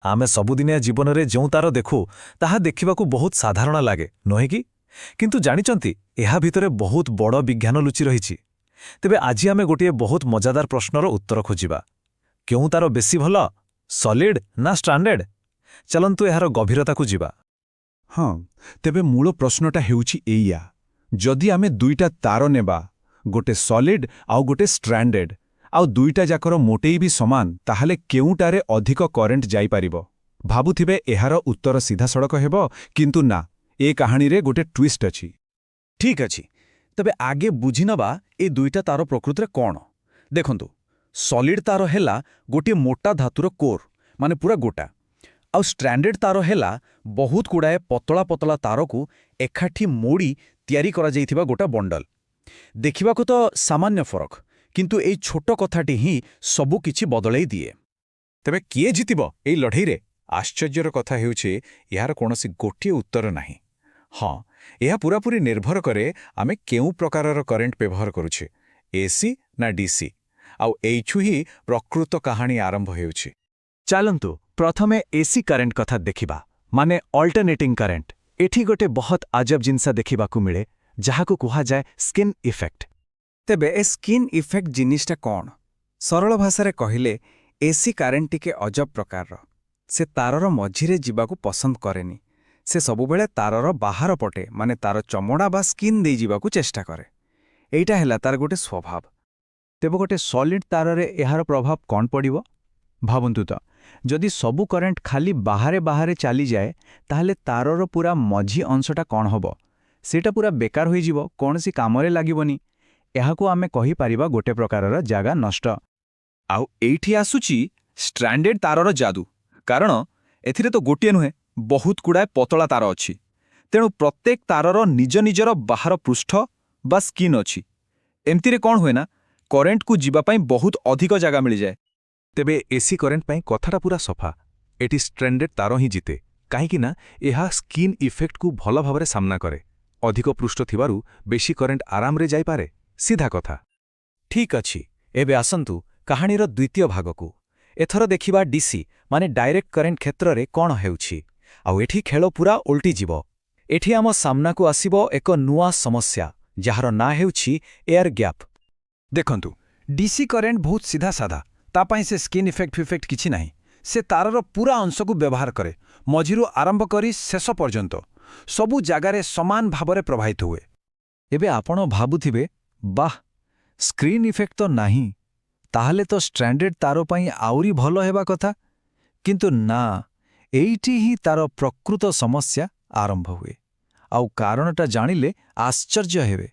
ଆମେ ସବୁଦିନିଆ ଜୀବନରେ ଯେଉଁ ତାର ଦେଖୁ ତାହା ଦେଖିବାକୁ ବହୁତ ସାଧାରଣ ଲାଗେ ନୁହେଁ କି? କିନ୍ତୁ ଜାଣିଛନ୍ତି ଏହା ଭିତରେ ବହୁତ ବଡ଼ ବିଜ୍ଞାନ ଲୁଚି ରହିଛି। ତେବେ ଆଜି ଆମେ ଗୋଟିଏ ବହୁତ ମଜାଦାର ପ୍ରଶ୍ନର ଉତ୍ତର ଖୋଜିବା। କେଉଁ ତାର ବେଶୀ ଭଲ, ସଲିଡ୍ ନା ଷ୍ଟ୍ରାଣ୍ଡେଡ୍? ଚାଲନ୍ତୁ ଏହାର ଗଭୀରତାକୁ ଯିବା। ହଁ, ତେବେ ମୂଳ ପ୍ରଶ୍ନଟା ହେଉଛି ଏଇଆ, ଯଦି ଆମେ ଦୁଇଟା ତାର ନେବା, ଗୋଟେ ସଲିଡ୍ ଆଉ ଗୋଟେ ଷ୍ଟ୍ରାଣ୍ଡେଡ୍, ଆଉ ଦୁଇଟା ଯାକର ମୋଟେଇ ବି ସମାନ, ତାହେଲେ କେଉଁଟାରେ ଅଧିକ କରେଣ୍ଟ ଯାଇପାରିବ? ଭାବୁଥିବେ ଏହାର ଉତ୍ତର ସିଧାସଳଖ ହେବ, କିନ୍ତୁ ନା, ଏ କାହାଣୀରେ ଗୋଟେ ଟ୍ୱିଷ୍ଟ ଅଛି। ଠିକ୍ ଅଛି, ତେବେ ଆଗେ ବୁଝିନେବା ଏ ଦୁଇଟା ତାର ପ୍ରକୃତରେ କ'ଣ। ଦେଖନ୍ତୁ, ସଲିଡ୍ ତାର ହେଲା ଗୋଟିଏ ମୋଟା ଧାତୁର କୋର୍, ମାନେ ପୁରା ଗୋଟା। ଆଉ ଷ୍ଟ୍ରାଣ୍ଡେଡ୍ ତାର ହେଲା ବହୁତ ଗୁଡ଼ାଏ ପତଳା ପତଳା ତାରକୁ ଏକାଠି ମୋଡ଼ି ତିଆରି କରାଯାଇଥିବା ଗୋଟା ବଣ୍ଡଲ। ଦେଖିବାକୁ ତ ସାମାନ୍ୟ ଫରକ, କିନ୍ତୁ ଏଇ ଛୋଟ କଥାଟି ହିଁ ସବୁ କିଛି ବଦଳେଇ ଦିଏ। ତେବେ କିଏ ଜିତିବ ଏଇ ଲଢ଼େଇରେ? ଆଶ୍ଚର୍ଯ୍ୟର କଥା ହେଉଛି ଏହାର କୌଣସି ଗୋଟିଏ ଉତ୍ତର ନାହିଁ। ହଁ, ଏହା ପୂରାପୂରି ନିର୍ଭର କରେ ଆମେ କେଉଁ ପ୍ରକାରର କରେଣ୍ଟ ବ୍ୟବହାର କରୁଛେ, ଏସି ନା ଡିସି। ଆଉ ଏଇଠୁ ହିଁ ପ୍ରକୃତ କାହାଣୀ ଆରମ୍ଭ ହେଉଛି। ଚାଲନ୍ତୁ ପ୍ରଥମେ ଏସି କରେଣ୍ଟ କଥା ଦେଖିବା, ମାନେ ଅଲ୍ଟରନେଟିଂ କରେଣ୍ଟ। ଏଠି ଗୋଟେ ବହୁତ ଆଜବ ଜିନିଷ ଦେଖିବାକୁ ମିଳେ, ଯାହାକୁ କୁହାଯାଏ ସ୍କିନ୍ ଇଫେକ୍ଟ। ତେବେ ଏ ସ୍କିନ୍ ଇଫେକ୍ଟ ଜିନିଷଟା କ'ଣ? ସରଳ ଭାଷାରେ କହିଲେ, ଏସି କାରେଣ୍ଟ ଟିକେ ଅଜବ ପ୍ରକାରର। ସେ ତାରର ମଝିରେ ଯିବାକୁ ପସନ୍ଦ କରେନି। ସେ ସବୁବେଳେ ତାରର ବାହାର ପଟେ, ମାନେ ତାର ଚମଡ଼ା ବା ସ୍କିନ୍ ଦେଇ ଯିବାକୁ ଚେଷ୍ଟା କରେ। ଏଇଟା ହେଲା ତାର ଗୋଟେ ସ୍ୱଭାବ। ତେବେ ଗୋଟେ ସଲିଡ୍ ତାରରେ ଏହାର ପ୍ରଭାବ କ'ଣ ପଡ଼ିବ? ଭାବନ୍ତୁ ତ, ଯଦି ସବୁ କରେଣ୍ଟ ଖାଲି ବାହାରେ ବାହାରେ ଚାଲିଯାଏ, ତାହେଲେ ତାରର ପୁରା ମଝି ଅଂଶଟା କ'ଣ ହେବ? ସେଇଟା ପୁରା ବେକାର ହୋଇଯିବ, କୌଣସି କାମରେ ଲାଗିବନି। ଏହାକୁ ଆମେ କହିପାରିବା ଗୋଟେ ପ୍ରକାରର ଜାଗା ନଷ୍ଟ। ଆଉ ଏଇଠି ଆସୁଛି ଷ୍ଟ୍ରାଣ୍ଡେଡ୍ ତାରର ଯାଦୁ। କାରଣ ଏଥିରେ ତ ଗୋଟିଏ ନୁହେଁ, ବହୁତ ଗୁଡ଼ାଏ ପତଳା ତାର ଅଛି। ତେଣୁ ପ୍ରତ୍ୟେକ ତାରର ନିଜ ନିଜର ବାହାର ପୃଷ୍ଠ ବା ସ୍କିନ୍ ଅଛି। ଏମିତିରେ କ'ଣ ହୁଏ ନା, କରେଣ୍ଟକୁ ଯିବା ପାଇଁ ବହୁତ ଅଧିକ ଜାଗା ମିଳିଯାଏ। ତେବେ ଏସି କରେଣ୍ଟ ପାଇଁ କଥାଟା ପୁରା ସଫା। ଏଠି ଷ୍ଟ୍ରାଣ୍ଡେଡ୍ ତାର ହିଁ ଜିତେ, କାହିଁକିନା ଏହା ସ୍କିନ୍ ଇଫେକ୍ଟକୁ ଭଲ ଭାବରେ ସାମ୍ନା କରେ। ଅଧିକ ପୃଷ୍ଠ ଥିବାରୁ ବେଶୀ କରେଣ୍ଟ ଆରାମରେ ଯାଇପାରେ। ସିଧା କଥା। ଠିକ୍ ଅଛି, ଏବେ ଆସନ୍ତୁ କାହାଣୀର ଦ୍ୱିତୀୟ ଭାଗକୁ। ଏଥର ଦେଖିବା ଡିସି, ମାନେ ଡାଇରେକ୍ଟ କରେଣ୍ଟ କ୍ଷେତ୍ରରେ କ'ଣ ହେଉଛି। ଆଉ ଏଠି ଖେଳ ପୁରା ଓଲଟିଯିବ। ଏଠି ଆମ ସାମ୍ନାକୁ ଆସିବ ଏକ ନୂଆ ସମସ୍ୟା, ଯାହାର ନାଁ ହେଉଛି ଏୟାର ଗ୍ୟାପ୍। ଦେଖନ୍ତୁ, ଡିସି କରେଣ୍ଟ ବହୁତ ସିଧା ସାଧା। ତା ପାଇଁ ସେ ସ୍କିନ୍ ଇଫେକ୍ଟ କିଛି ନାହିଁ। ସେ ତାରର ପୁରା ଅଂଶକୁ ବ୍ୟବହାର କରେ, ମଝିରୁ ଆରମ୍ଭ କରି ଶେଷ ପର୍ଯ୍ୟନ୍ତ ସବୁ ଜାଗାରେ ସମାନ ଭାବରେ ପ୍ରବାହିତ ହୁଏ। ଏବେ ଆପଣ ଭାବୁଥିବେ, ବାଃ, ସ୍କ୍ରିନ୍ ଇଫେକ୍ଟ ତ ନାହିଁ, ତାହେଲେ ତ ଷ୍ଟ୍ରାଣ୍ଡେଡ୍ ତାର ପାଇଁ ଆହୁରି ଭଲ ହେବା କଥା। କିନ୍ତୁ ନା, ଏଇଠି ହିଁ ତାର ପ୍ରକୃତ ସମସ୍ୟା ଆରମ୍ଭ ହୁଏ। ଆଉ କାରଣଟା ଜାଣିଲେ ଆଶ୍ଚର୍ଯ୍ୟ ହେବେ।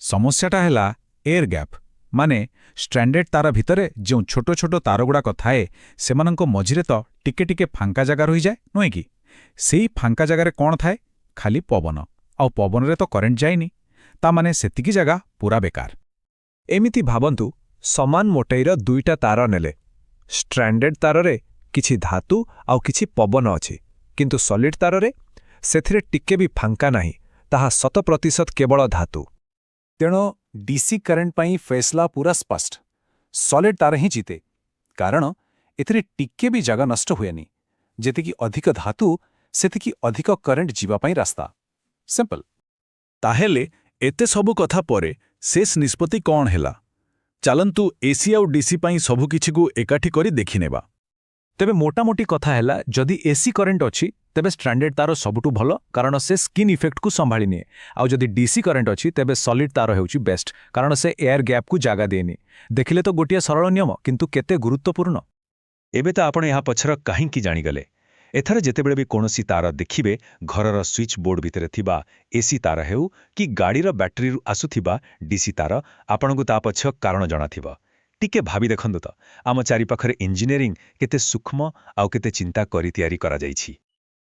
ସମସ୍ୟାଟା ହେଲା ଏୟାର ଗ୍ୟାପ୍। ମାନେ ଷ୍ଟ୍ରାଣ୍ଡେଡ୍ ତାର ଭିତରେ ଯେଉଁ ଛୋଟ ଛୋଟ ତାରଗୁଡ଼ାକ ଥାଏ, ସେମାନଙ୍କ ମଝିରେ ତ ଟିକେ ଟିକେ ଫାଙ୍କା ଜାଗା ରହିଯାଏ, ନୁହେଁ କି? ସେଇ ଫାଙ୍କା ଜାଗାରେ କ'ଣ ଥାଏ? ଖାଲି ପବନ। ଆଉ ପବନରେ ତ କରେଣ୍ଟ ଯାଇନି, ତାମାନେ ସେତିକି ଜାଗା ପୁରା ବେକାର। ଏମିତି ଭାବନ୍ତୁ, ସମାନ ମୋଟେଇର ଦୁଇଟା ତାର ନେଲେ। ଷ୍ଟ୍ରାଣ୍ଡେଡ୍ ତାରରେ କିଛି ଧାତୁ ଆଉ କିଛି ପବନ ଅଛି, କିନ୍ତୁ ସଲିଡ୍ ତାରରେ ସେଥିରେ ଟିକେ ବି ଫାଙ୍କା ନାହିଁ, ତାହା 100% କେବଳ ଧାତୁ। ତେଣୁ ଡିସି କରେଣ୍ଟ ପାଇଁ ଫୈସଲା ପୁରା ସ୍ପଷ୍ଟ। ସଲିଡ୍ ତାର ହିଁ ଜିତେ, କାରଣ ଏଥିରେ ଟିକେ ବି ଜାଗା ନଷ୍ଟ ହୁଏନି। ଯେତିକି ଅଧିକ ଧାତୁ, ସେତିକି ଅଧିକ କରେଣ୍ଟ ଯିବା ପାଇଁ ରାସ୍ତା। ସିମ୍ପଲ୍। ତାହେଲେ ଏତେ ସବୁ କଥା ପରେ ଶେଷ ନିଷ୍ପତ୍ତି କ'ଣ ହେଲା? ଚାଲନ୍ତୁ ଏସି ଆଉ ଡିସି ପାଇଁ ସବୁକିଛିକୁ ଏକାଠି କରି ଦେଖିନେବା। ତେବେ ମୋଟାମୋଟି କଥା ହେଲା, ଯଦି ଏସି କରେଣ୍ଟ ଅଛି, ତେବେ ଷ୍ଟ୍ରାଣ୍ଡେଡ୍ ତାର ସବୁଠୁ ଭଲ, କାରଣ ସେ ସ୍କିନ୍ ଇଫେକ୍ଟକୁ ସମ୍ଭାଳି ନିଏ। ଆଉ ଯଦି ଡିସି କରେଣ୍ଟ ଅଛି, ତେବେ ସଲିଡ୍ ତାର ହେଉଛି ବେଷ୍ଟ, କାରଣ ସେ ଏୟାର ଗ୍ୟାପ୍କୁ ଜାଗା ଦିଏନି। ଦେଖିଲେ ତ ଗୋଟିଏ ସରଳ ନିୟମ, କିନ୍ତୁ କେତେ ଗୁରୁତ୍ୱପୂର୍ଣ୍ଣ। ଏବେ ତ ଆପଣ ଏହା ପଛର କାହିଁକି ଜାଣିଗଲେ। ଏଥର ଯେତେବେଳେ ବି କୌଣସି ତାର ଦେଖିବେ, ଘରର ସୁଇଚ୍ ବୋର୍ଡ ଭିତରେ ଥିବା ଏସି ତାର ହେଉ କି ଗାଡ଼ିର ବ୍ୟାଟେରୀରୁ ଆସୁଥିବା ଡିସି ତାର, ଆପଣଙ୍କୁ ତା ପଛ କାରଣ ଜଣାଥିବ। ଟିକେ ଭାବି ଦେଖନ୍ତୁ ତ, ଆମ ଚାରିପାଖରେ ଇଞ୍ଜିନିୟରିଂ କେତେ ସୂକ୍ଷ୍ମ ଆଉ କେତେ ଚିନ୍ତା କରି ତିଆରି କରାଯାଇଛି।